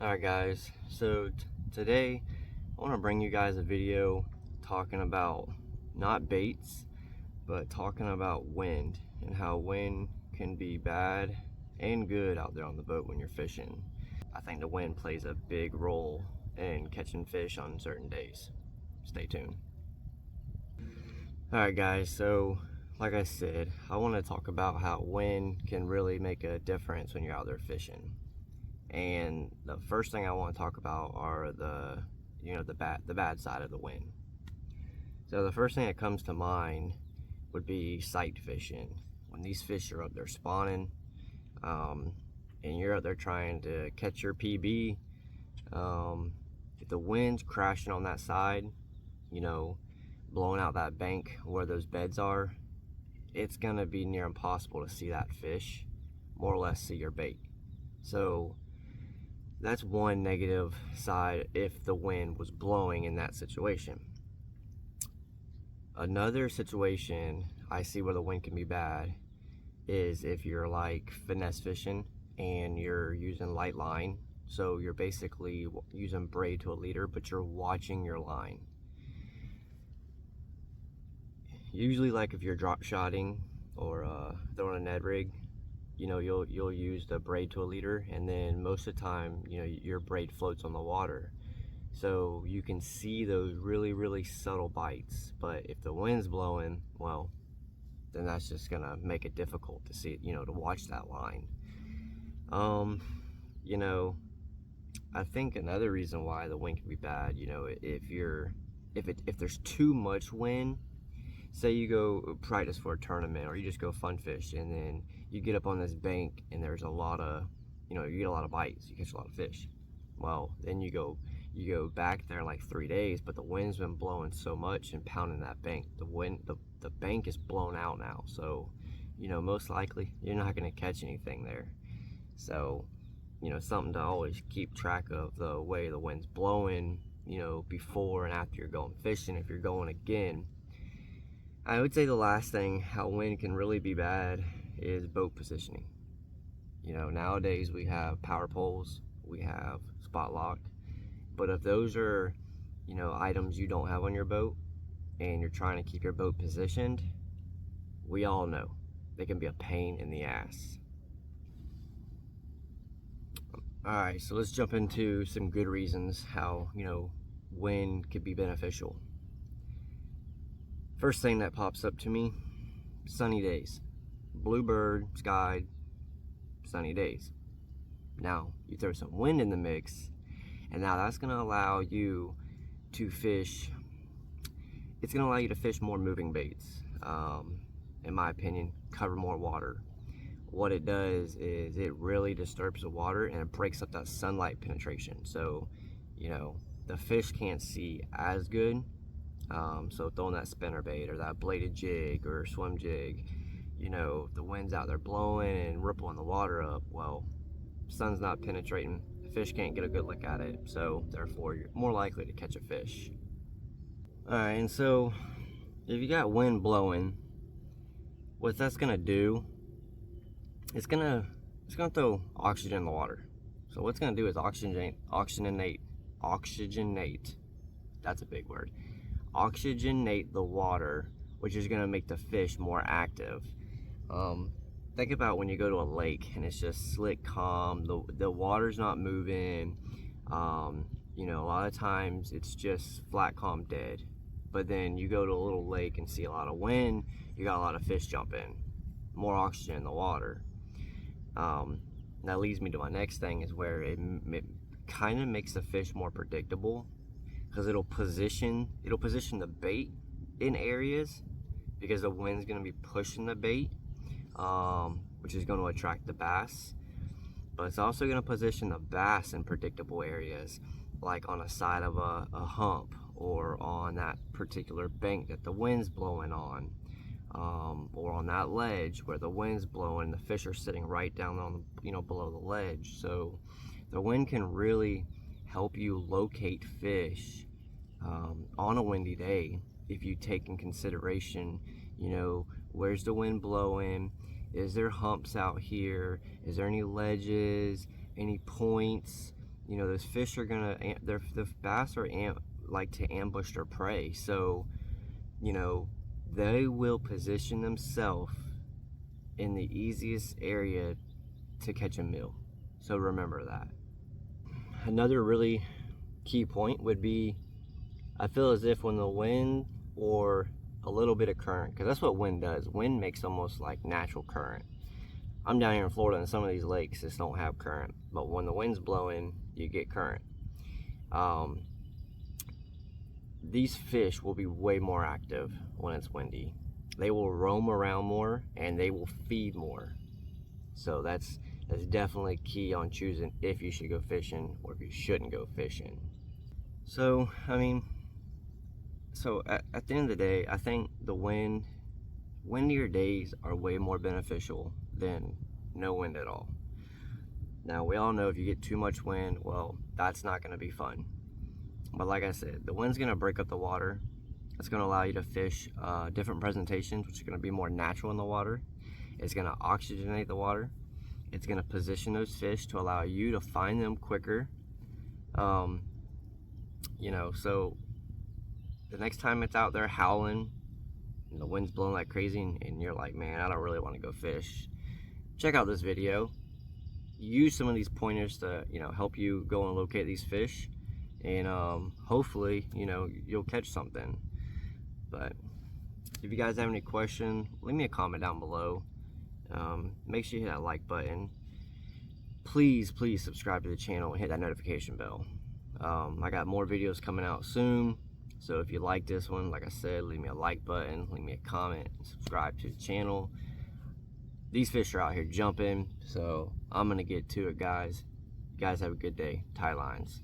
Alright guys, so today I want to bring you guys a video talking about not baits, but talking about wind and how wind can be bad and good out there on the boat when you're fishing. I think the wind plays a big role in catching fish on certain days. Stay tuned. Alright guys, so like I said, I want to talk about how wind can really make a difference when you're out there fishing. And the first thing I want to talk about are the bad side of the wind. So the first thing that comes to mind would be sight fishing. When these fish are up there spawning, and you're out there trying to catch your PB, if the wind's crashing on that side, blowing out that bank where those beds are, it's gonna be near impossible to see that fish, more or less see your bait. So that's one negative side if the wind was blowing in that situation. Another situation I see where the wind can be bad is if you're like finesse fishing and you're using light line. So you're basically using braid to a leader, but you're watching your line. Usually, like if you're drop shotting or throwing a Ned rig, you'll use the braid to a leader, and then most of the time, your braid floats on the water. So you can see those really, really subtle bites. But if the wind's blowing, well, then that's just gonna make it difficult to see, to watch that line. I think another reason why the wind can be bad, if there's too much wind, say you go practice for a tournament or you just go fun fish, and then you get up on this bank and there's a lot of, you get a lot of bites, you catch a lot of fish. Well, then you go back there in like 3 days, but the wind's been blowing so much and pounding that bank. The bank is blown out now. So, most likely you're not going to catch anything there. So, something to always keep track of the way the wind's blowing, before and after you're going fishing. If you're going again, I would say the last thing, how wind can really be bad, is boat positioning. Nowadays we have power poles, we have spot lock, but if those are, items you don't have on your boat and you're trying to keep your boat positioned, we all know they can be a pain in the ass. Alright, so let's jump into some good reasons how, wind could be beneficial. First thing that pops up to me, sunny days. Bluebird, sky, sunny days. Now, you throw some wind in the mix, and now that's going to allow you to fish. It's going to allow you to fish more moving baits. In my opinion, cover more water. What it does is it really disturbs the water and it breaks up that sunlight penetration. So, the fish can't see as good. So throwing that spinner bait or that bladed jig or swim jig, the wind's out there blowing and rippling the water up. Well, sun's not penetrating, the fish can't get a good look at it, so therefore you're more likely to catch a fish. Alright, and so if you got wind blowing, what that's gonna do, it's gonna throw oxygen in the water. So what's gonna do is oxygenate, that's a big word, oxygenate the water, which is going to make the fish more active. Think about when you go to a lake and it's just slick, calm, the water's not moving. A lot of times it's just flat, calm, dead. But then you go to a little lake and see a lot of wind, you got a lot of fish jumping, more oxygen in the water. That leads me to my next thing, is where it kind of makes the fish more predictable, because it'll position the bait in areas, because the wind's going to be pushing the bait, which is going to attract the bass. But it's also going to position the bass in predictable areas, like on a side of a hump, or on that particular bank that the wind's blowing on, or on that ledge where the wind's blowing, the fish are sitting right down on below the ledge. So the wind can really help you locate fish on a windy day, if you take in consideration, where's the wind blowing, is there humps out here, is there any ledges, any points, you know, those fish are gonna, the bass are like to ambush their prey. So, you know, they will position themselves in the easiest area to catch a meal. So remember that. Another really key point would be, I feel as if when the wind or a little bit of current, because that's what wind does. Wind makes almost like natural current. I'm down here in Florida and some of these lakes just don't have current, but when the wind's blowing, you get current. These fish will be way more active when it's windy. They will roam around more and they will feed more. So that's definitely key on choosing if you should go fishing or if you shouldn't go fishing. So, I mean, at the end of the day, I think the windier days are way more beneficial than no wind at all. Now, we all know if you get too much wind, well, that's not going to be fun. But like I said, the wind's going to break up the water. It's going to allow you to fish different presentations, which are going to be more natural in the water. It's going to oxygenate the water. It's going to position those fish to allow you to find them quicker. You know, so the next time it's out there howling and the wind's blowing like crazy and you're like, man, I don't really want to go fish, check out this video. Use some of these pointers to, you know, help you go and locate these fish, and hopefully, you know, you'll catch something. But if you guys have any questions, leave me a comment down below. Make sure you hit that like button. Please subscribe to the channel and hit that notification bell. I got more videos coming out soon, so if you like this one, like I said, leave me a like button, leave me a comment, and subscribe to the channel. These fish are out here jumping, so I'm gonna get to it, guys. You guys have a good day. Tie lines.